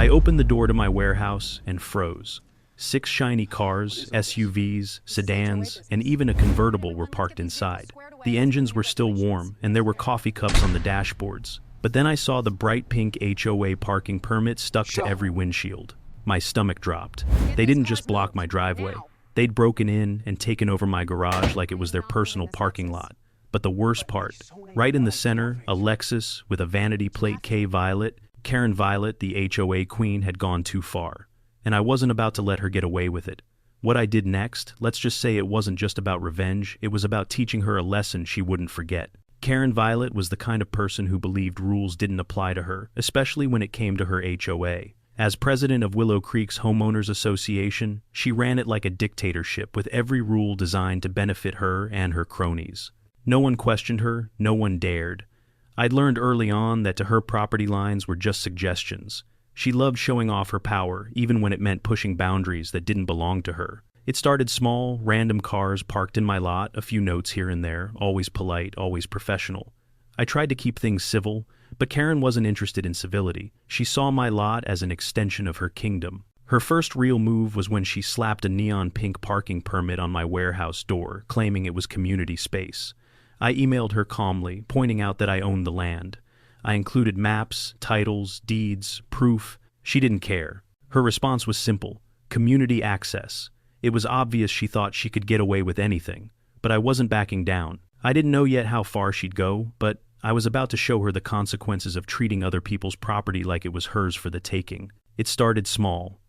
I opened the door to my warehouse and froze. 6 shiny cars, SUVs, sedans, and even a convertible were parked inside. The engines were still warm, and there were coffee cups on the dashboards. But then I saw the bright pink HOA parking permit stuck to every windshield. My stomach dropped. They didn't just block my driveway. They'd broken in and taken over my garage like it was their personal parking lot. But the worst part, right in the center, a Lexus with a vanity plate K Violet, Karen Violet, the HOA queen, had gone too far. And I wasn't about to let her get away with it. What I did next, let's just say it wasn't just about revenge, it was about teaching her a lesson she wouldn't forget. Karen Violet was the kind of person who believed rules didn't apply to her, especially when it came to her HOA. As president of Willow Creek's Homeowners Association, she ran it like a dictatorship with every rule designed to benefit her and her cronies. No one questioned her, no one dared. I'd learned early on that to her property lines were just suggestions. She loved showing off her power, even when it meant pushing boundaries that didn't belong to her. It started small, random cars parked in my lot, a few notes here and there, always polite, always professional. I tried to keep things civil, but Karen wasn't interested in civility. She saw my lot as an extension of her kingdom. Her first real move was when she slapped a neon pink parking permit on my warehouse door, claiming it was community space. I emailed her calmly, pointing out that I owned the land. I included maps, titles, deeds, proof. She didn't care. Her response was simple: community access. It was obvious she thought she could get away with anything, but I wasn't backing down. I didn't know yet how far she'd go, but I was about to show her the consequences of treating other people's property like it was hers for the taking. It started small.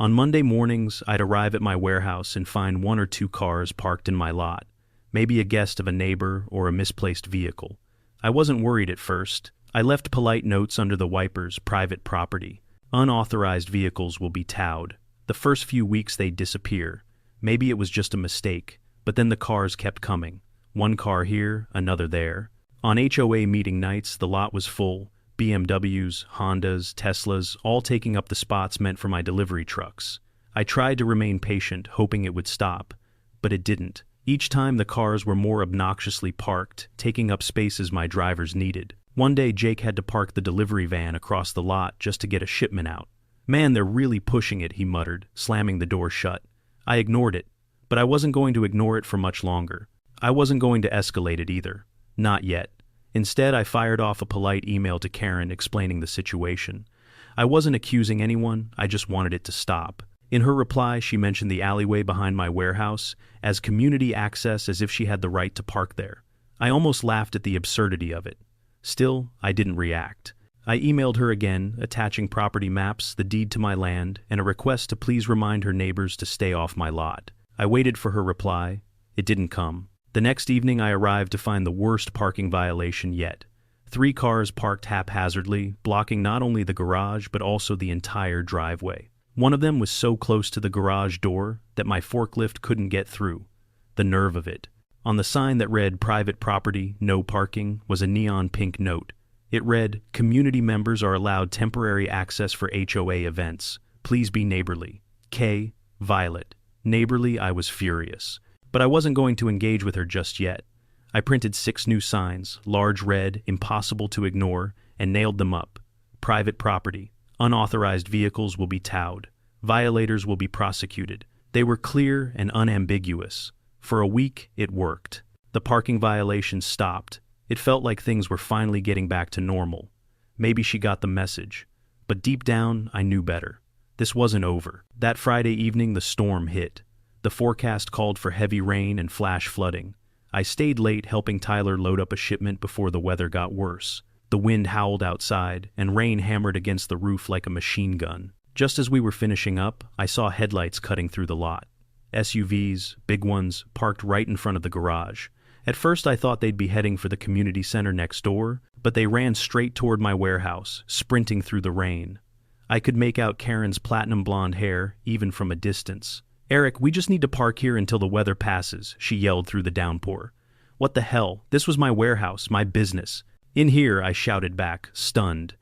On Monday mornings, I'd arrive at my warehouse and find 1 or 2 cars parked in my lot, maybe a guest of a neighbor or a misplaced vehicle. I wasn't worried at first. I left polite notes under the wipers: private property. Unauthorized vehicles will be towed. The first few weeks they'd disappear. Maybe it was just a mistake, but then the cars kept coming. 1 car here, another there. On HOA meeting nights, the lot was full. BMWs, Hondas, Teslas, all taking up the spots meant for my delivery trucks. I tried to remain patient, hoping it would stop, but it didn't. Each time the cars were more obnoxiously parked, taking up spaces my drivers needed. One day Jake had to park the delivery van across the lot just to get a shipment out. "Man, they're really pushing it," he muttered, slamming the door shut. I ignored it, but I wasn't going to ignore it for much longer. I wasn't going to escalate it either. Not yet. Instead, I fired off a polite email to Karen explaining the situation. I wasn't accusing anyone, I just wanted it to stop. In her reply, she mentioned the alleyway behind my warehouse as community access, as if she had the right to park there. I almost laughed at the absurdity of it. Still, I didn't react. I emailed her again, attaching property maps, the deed to my land, and a request to please remind her neighbors to stay off my lot. I waited for her reply. It didn't come. The next evening I arrived to find the worst parking violation yet. 3 cars parked haphazardly, blocking not only the garage but also the entire driveway. One of them was so close to the garage door that my forklift couldn't get through. The nerve of it. On the sign that read "Private Property, No Parking" was a neon pink note. It read, "Community members are allowed temporary access for HOA events. Please be neighborly. K. Violet." Neighborly, I was furious. But I wasn't going to engage with her just yet. I printed 6 new signs, large red, impossible to ignore, and nailed them up. Private property. Unauthorized vehicles will be towed. Violators will be prosecuted. They were clear and unambiguous. For a week, it worked. The parking violations stopped. It felt like things were finally getting back to normal. Maybe she got the message. But deep down, I knew better. This wasn't over. That Friday evening, the storm hit. The forecast called for heavy rain and flash flooding. I stayed late helping Tyler load up a shipment before the weather got worse. The wind howled outside, and rain hammered against the roof like a machine gun. Just as we were finishing up, I saw headlights cutting through the lot. SUVs, big ones, parked right in front of the garage. At first I thought they'd be heading for the community center next door, but they ran straight toward my warehouse, sprinting through the rain. I could make out Karen's platinum blonde hair, even from a distance. "Eric, we just need to park here until the weather passes," she yelled through the downpour. What the hell? This was my warehouse, my business. "In here," I shouted back, stunned.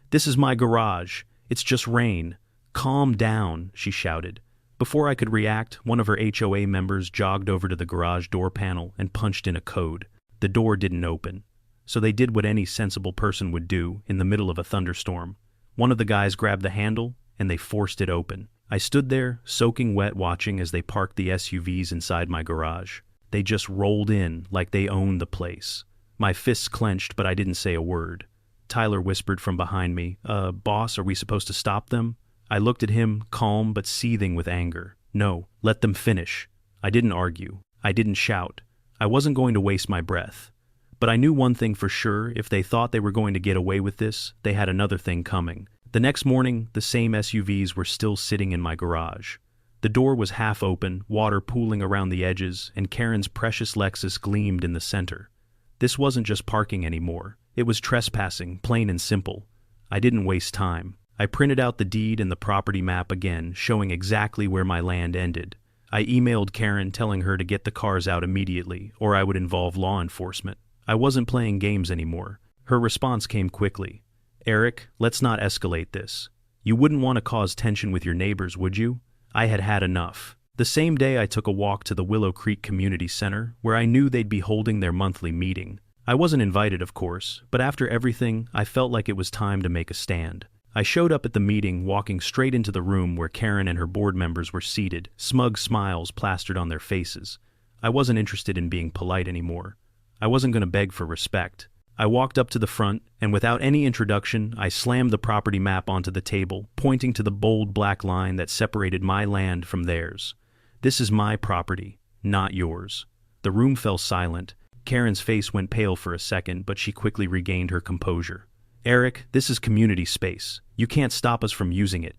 "This is my garage. It's just rain." "Calm down," she shouted. Before I could react, one of her HOA members jogged over to the garage door panel and punched in a code. The door didn't open. So they did what any sensible person would do in the middle of a thunderstorm. One of the guys grabbed the handle and they forced it open. I stood there, soaking wet, watching as they parked the SUVs inside my garage. They just rolled in like they owned the place. My fists clenched, but I didn't say a word. Tyler whispered from behind me, boss, are we supposed to stop them? I looked at him, calm but seething with anger. No, let them finish. I didn't argue. I didn't shout. I wasn't going to waste my breath. But I knew one thing for sure: if they thought they were going to get away with this, they had another thing coming. The next morning, the same SUVs were still sitting in my garage. The door was half open, water pooling around the edges, and Karen's precious Lexus gleamed in the center. This wasn't just parking anymore. It was trespassing, plain and simple. I didn't waste time. I printed out the deed and the property map again, showing exactly where my land ended. I emailed Karen telling her to get the cars out immediately, or I would involve law enforcement. I wasn't playing games anymore. Her response came quickly. Eric, let's not escalate this. You wouldn't want to cause tension with your neighbors, would you? I had had enough. The same day I took a walk to the Willow Creek Community Center, where I knew they'd be holding their monthly meeting. I wasn't invited, of course, but after everything, I felt like it was time to make a stand. I showed up at the meeting, walking straight into the room where Karen and her board members were seated, smug smiles plastered on their faces. I wasn't interested in being polite anymore. I wasn't going to beg for respect. I walked up to the front, and without any introduction, I slammed the property map onto the table, pointing to the bold black line that separated my land from theirs. This is my property, not yours. The room fell silent. Karen's face went pale for a second, but she quickly regained her composure. Eric, this is community space. You can't stop us from using it.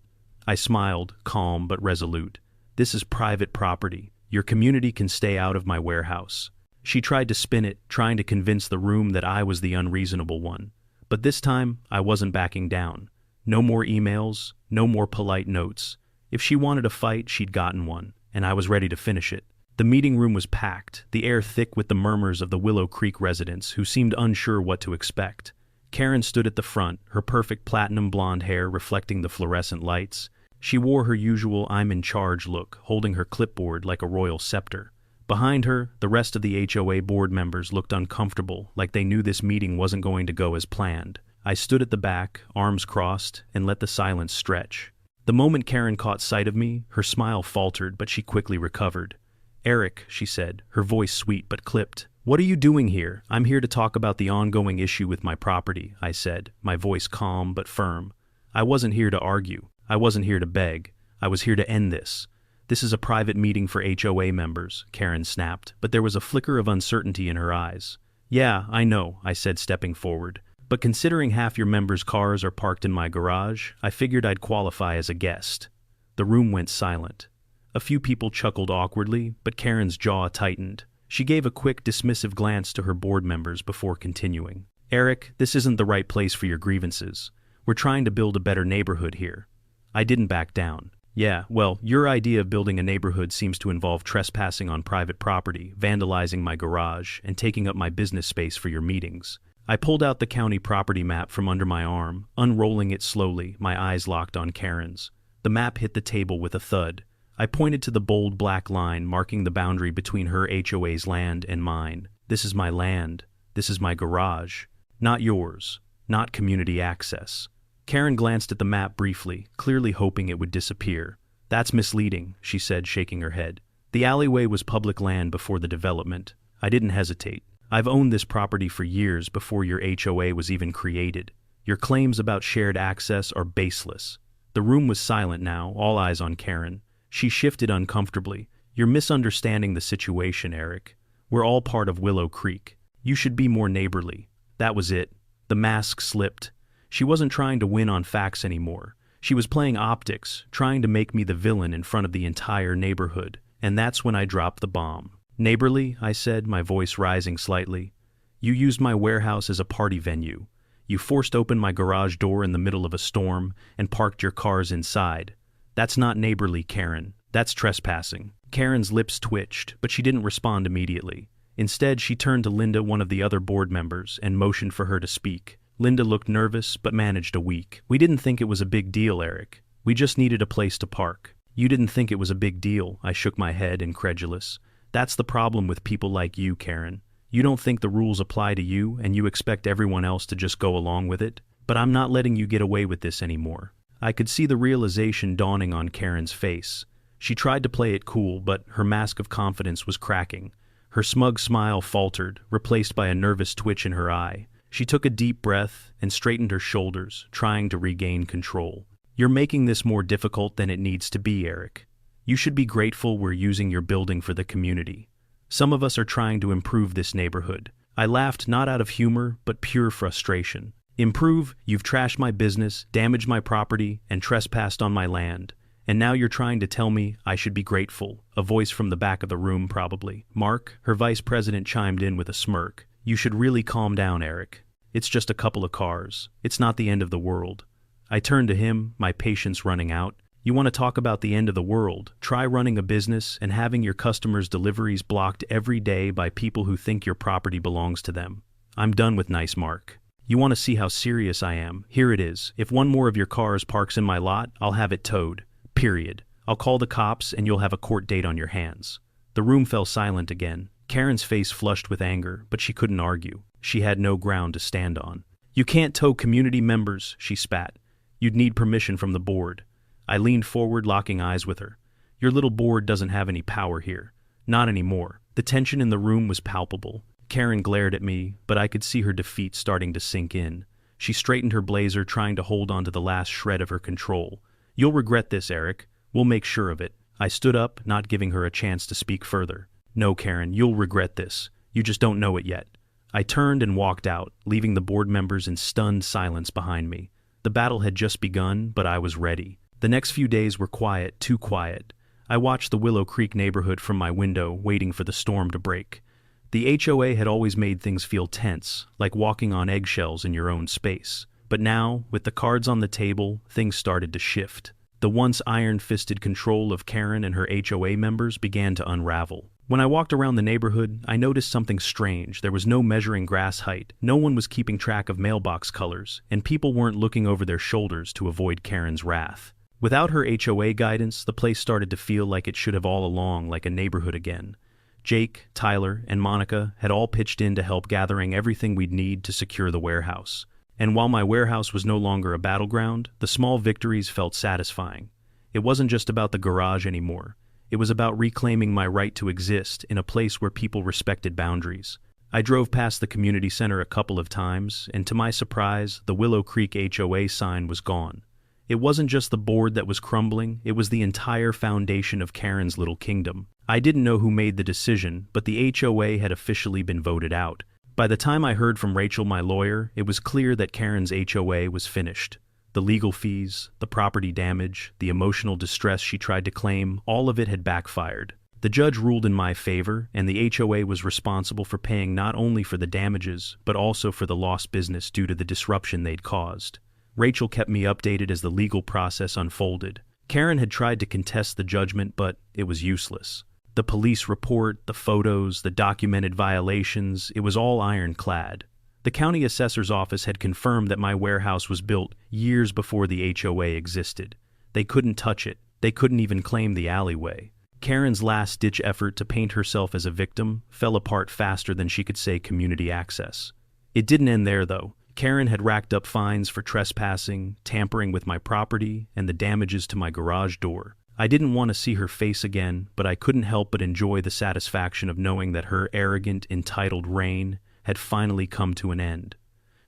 I smiled, calm but resolute. This is private property. Your community can stay out of my warehouse. She tried to spin it, trying to convince the room that I was the unreasonable one. But this time, I wasn't backing down. No more emails, no more polite notes. If she wanted a fight, she'd gotten one, and I was ready to finish it. The meeting room was packed, the air thick with the murmurs of the Willow Creek residents who seemed unsure what to expect. Karen stood at the front, her perfect platinum blonde hair reflecting the fluorescent lights. She wore her usual I'm in charge look, holding her clipboard like a royal scepter. Behind her, the rest of the HOA board members looked uncomfortable, like they knew this meeting wasn't going to go as planned. I stood at the back, arms crossed, and let the silence stretch. The moment Karen caught sight of me, her smile faltered, but she quickly recovered. Eric, she said, her voice sweet but clipped. What are you doing here? I'm here to talk about the ongoing issue with my property, I said, my voice calm but firm. I wasn't here to argue. I wasn't here to beg. I was here to end this. This is a private meeting for HOA members, Karen snapped, but there was a flicker of uncertainty in her eyes. Yeah, I know, I said, stepping forward. But considering half your members' cars are parked in my garage, I figured I'd qualify as a guest. The room went silent. A few people chuckled awkwardly, but Karen's jaw tightened. She gave a quick, dismissive glance to her board members before continuing. Eric, this isn't the right place for your grievances. We're trying to build a better neighborhood here. I didn't back down. Yeah, well, your idea of building a neighborhood seems to involve trespassing on private property, vandalizing my garage, and taking up my business space for your meetings. I pulled out the county property map from under my arm, unrolling it slowly, my eyes locked on Karen's. The map hit the table with a thud. I pointed to the bold black line marking the boundary between her HOA's land and mine. This is my land. This is my garage. Not yours. Not community access. Karen glanced at the map briefly, clearly hoping it would disappear. That's misleading, she said, shaking her head. The alleyway was public land before the development. I didn't hesitate. I've owned this property for years before your HOA was even created. Your claims about shared access are baseless. The room was silent now, all eyes on Karen. She shifted uncomfortably. You're misunderstanding the situation, Eric. We're all part of Willow Creek. You should be more neighborly. That was it. The mask slipped. She wasn't trying to win on facts anymore. She was playing optics, trying to make me the villain in front of the entire neighborhood. And that's when I dropped the bomb. Neighborly, I said, my voice rising slightly. You used my warehouse as a party venue. You forced open my garage door in the middle of a storm and parked your cars inside. That's not neighborly, Karen. That's trespassing. Karen's lips twitched, but she didn't respond immediately. Instead, she turned to Linda, one of the other board members, and motioned for her to speak. Linda looked nervous, but managed a weak. We didn't think it was a big deal, Eric. We just needed a place to park. You didn't think it was a big deal, I shook my head, incredulous. That's the problem with people like you, Karen. You don't think the rules apply to you, and you expect everyone else to just go along with it? But I'm not letting you get away with this anymore. I could see the realization dawning on Karen's face. She tried to play it cool, but her mask of confidence was cracking. Her smug smile faltered, replaced by a nervous twitch in her eye. She took a deep breath and straightened her shoulders, trying to regain control. "You're making this more difficult than it needs to be, Eric. You should be grateful we're using your building for the community. Some of us are trying to improve this neighborhood." I laughed, not out of humor, but pure frustration. "Improve? You've trashed my business, damaged my property, and trespassed on my land. And now you're trying to tell me I should be grateful." A voice from the back of the room, probably. "Mark," her vice president chimed in with a smirk. "You should really calm down, Eric. It's just a couple of cars. It's not the end of the world." I turned to him, my patience running out. "You want to talk about the end of the world? Try running a business and having your customers' deliveries blocked every day by people who think your property belongs to them. I'm done with nice, Mark. You want to see how serious I am? Here it is. If one more of your cars parks in my lot, I'll have it towed. Period. I'll call the cops and you'll have a court date on your hands." The room fell silent again. Karen's face flushed with anger, but she couldn't argue. She had no ground to stand on. "You can't tow community members," she spat. "You'd need permission from the board." I leaned forward, locking eyes with her. "Your little board doesn't have any power here. Not anymore." The tension in the room was palpable. Karen glared at me, but I could see her defeat starting to sink in. She straightened her blazer, trying to hold on to the last shred of her control. "You'll regret this, Eric. We'll make sure of it." I stood up, not giving her a chance to speak further. "No, Karen, you'll regret this. You just don't know it yet." I turned and walked out, leaving the board members in stunned silence behind me. The battle had just begun, but I was ready. The next few days were quiet, too quiet. I watched the Willow Creek neighborhood from my window, waiting for the storm to break. The HOA had always made things feel tense, like walking on eggshells in your own space. But now, with the cards on the table, things started to shift. The once iron-fisted control of Karen and her HOA members began to unravel. When I walked around the neighborhood, I noticed something strange. There was no measuring grass height, no one was keeping track of mailbox colors, and people weren't looking over their shoulders to avoid Karen's wrath. Without her HOA guidance, the place started to feel like it should have all along, like a neighborhood again. Jake, Tyler, and Monica had all pitched in to help, gathering everything we'd need to secure the warehouse. And while my warehouse was no longer a battleground, the small victories felt satisfying. It wasn't just about the garage anymore. It was about reclaiming my right to exist in a place where people respected boundaries. I drove past the community center a couple of times, and to my surprise, the Willow Creek HOA sign was gone. It wasn't just the board that was crumbling, it was the entire foundation of Karen's little kingdom. I didn't know who made the decision, but the HOA had officially been voted out. By the time I heard from Rachel, my lawyer, it was clear that Karen's HOA was finished. The legal fees, the property damage, the emotional distress she tried to claim, all of it had backfired. The judge ruled in my favor, and the HOA was responsible for paying not only for the damages, but also for the lost business due to the disruption they'd caused. Rachel kept me updated as the legal process unfolded. Karen had tried to contest the judgment, but it was useless. The police report, the photos, the documented violations, it was all ironclad. The county assessor's office had confirmed that my warehouse was built years before the HOA existed. They couldn't touch it. They couldn't even claim the alleyway. Karen's last-ditch effort to paint herself as a victim fell apart faster than she could say community access. It didn't end there, though. Karen had racked up fines for trespassing, tampering with my property, and the damages to my garage door. I didn't want to see her face again, but I couldn't help but enjoy the satisfaction of knowing that her arrogant, entitled reign had finally come to an end.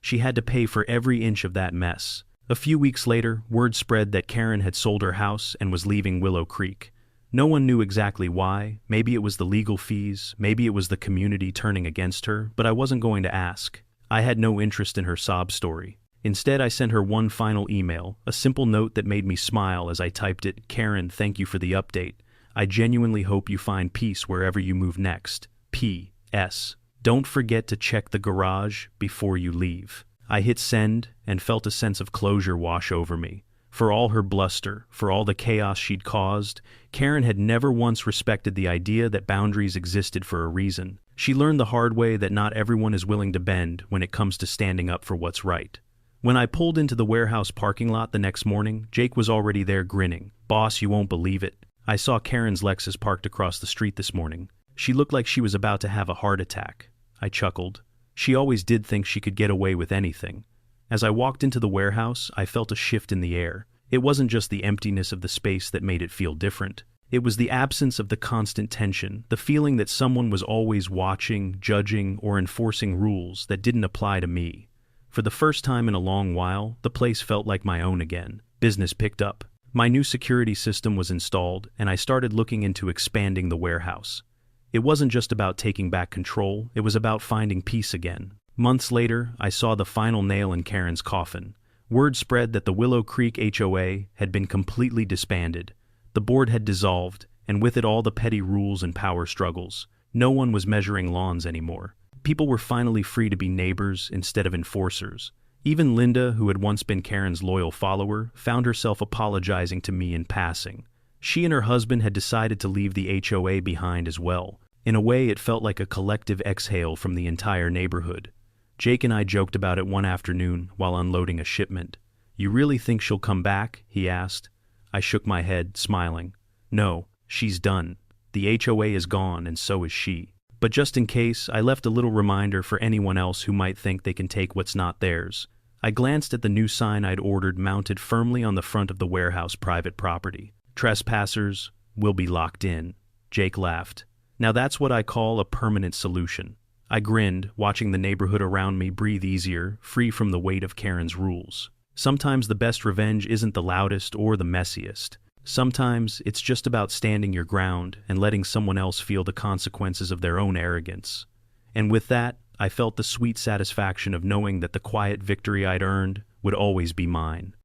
She had to pay for every inch of that mess. A few weeks later, word spread that Karen had sold her house and was leaving Willow Creek. No one knew exactly why. Maybe it was the legal fees, maybe it was the community turning against her, but I wasn't going to ask. I had no interest in her sob story. Instead, I sent her one final email, a simple note that made me smile as I typed it. "Karen, thank you for the update. I genuinely hope you find peace wherever you move next. P.S. Don't forget to check the garage before you leave." I hit send and felt a sense of closure wash over me. For all her bluster, for all the chaos she'd caused, Karen had never once respected the idea that boundaries existed for a reason. She learned the hard way that not everyone is willing to bend when it comes to standing up for what's right. When I pulled into the warehouse parking lot the next morning, Jake was already there grinning. "Boss, you won't believe it. I saw Karen's Lexus parked across the street this morning. She looked like she was about to have a heart attack." I chuckled. She always did think she could get away with anything. As I walked into the warehouse, I felt a shift in the air. It wasn't just the emptiness of the space that made it feel different. It was the absence of the constant tension, the feeling that someone was always watching, judging, or enforcing rules that didn't apply to me. For the first time in a long while, the place felt like my own again. Business picked up. My new security system was installed, and I started looking into expanding the warehouse. It wasn't just about taking back control, it was about finding peace again. Months later, I saw the final nail in Karen's coffin. Word spread that the Willow Creek HOA had been completely disbanded. The board had dissolved, and with it all the petty rules and power struggles. No one was measuring lawns anymore. People were finally free to be neighbors instead of enforcers. Even Linda, who had once been Karen's loyal follower, found herself apologizing to me in passing. She and her husband had decided to leave the HOA behind as well. In a way, it felt like a collective exhale from the entire neighborhood. Jake and I joked about it one afternoon while unloading a shipment. "You really think she'll come back?" he asked. I shook my head, smiling. "No, she's done. The HOA is gone, and so is she." But just in case, I left a little reminder for anyone else who might think they can take what's not theirs. I glanced at the new sign I'd ordered mounted firmly on the front of the warehouse private property. "Trespassers will be locked in." Jake laughed. "Now that's what I call a permanent solution." I grinned, watching the neighborhood around me breathe easier, free from the weight of Karen's rules. Sometimes the best revenge isn't the loudest or the messiest. Sometimes it's just about standing your ground and letting someone else feel the consequences of their own arrogance. And with that, I felt the sweet satisfaction of knowing that the quiet victory I'd earned would always be mine.